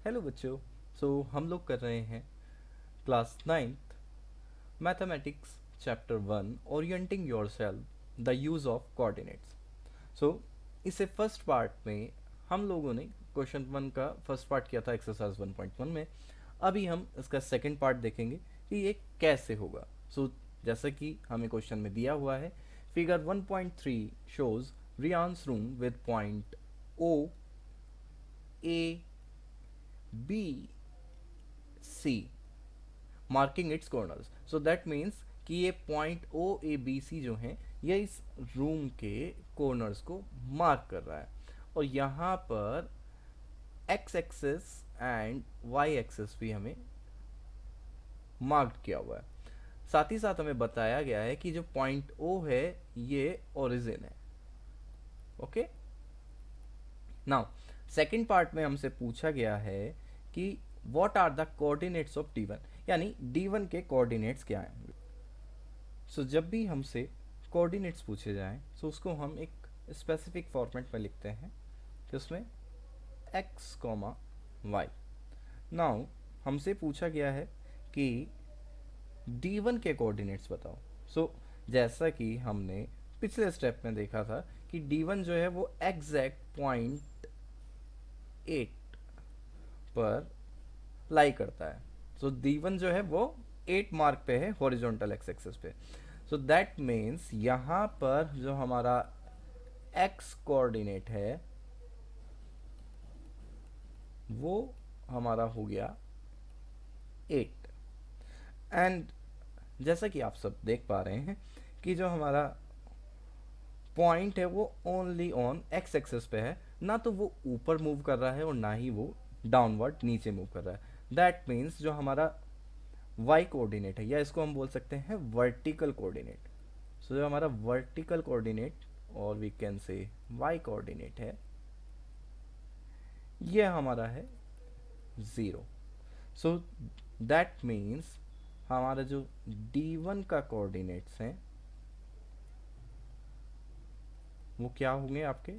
Hello बच्चों। हम लोग कर रहे हैं class ninth mathematics chapter one orienting yourself the use of coordinates. So इससे फर्स्ट पार्ट में हम लोगों ने क्वेश्चन वन का फर्स्ट पार्ट किया था एक्सरसाइज 1.1 में। अभी हम इसका सेकंड पार्ट देखेंगे कि ये कैसे होगा। जैसा कि हमें क्वेश्चन में दिया हुआ है, फिगर 1.3 शोज रियान्स room with point O A B C marking its corners. So that means कि ये पॉइंट ओ ए बी सी जो हैं ये इस रूम के कॉर्नर्स को मार्क कर रहा है। और यहाँ पर X axis and Y axis भी हमें मार्क किया हुआ है। साथ ही साथ हमें बताया गया है कि जो पॉइंट ओ है ये ओरिजिन है। ओके, नाउ सेकेंड पार्ट में हमसे पूछा गया है कि what are the coordinates of D one, यानी डी वन के कोऑर्डिनेट्स क्या हैं। जब भी हमसे कोऑर्डिनेट्स पूछे जाएं उसको हम एक स्पेसिफिक फॉर्मेट में लिखते हैं कि उसमें एक्स कॉमा वाई। नाउ हमसे पूछा गया है कि डी वन के कोऑर्डिनेट्स बताओ। जैसा कि हमने पिछले स्टेप में देखा था कि डी वन जो है वो एग्जैक्ट पॉइंट 8 पर लाई करता है। डी वन जो है वो 8 मार्क पे है हॉरिजॉन्टल एक्स एक्सिस पे। दैट मीन्स यहाँ पर जो हमारा एक्स कोऑर्डिनेट है वो हमारा हो गया 8। एंड जैसा कि आप सब देख पा रहे हैं कि जो हमारा पॉइंट है वो ओनली ऑन एक्स एक्सिस पे है, ना तो वो ऊपर मूव कर रहा है और ना ही वो डाउनवर्ड नीचे मूव कर रहा है। दैट मीन्स जो हमारा वाई कोऑर्डिनेट है या इसको हम बोल सकते हैं वर्टिकल कोऑर्डिनेट। जो हमारा वर्टिकल कोऑर्डिनेट और we can say Y coordinate है ये हमारा है 0। सो दैट मीन्स हमारा जो D1 का कोऑर्डिनेट्स हैं वो क्या होंगे आपके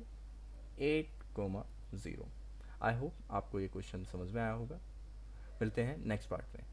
8,0। आई होप आपको ये क्वेश्चन समझ में आया होगा। मिलते हैं नेक्स्ट पार्ट में।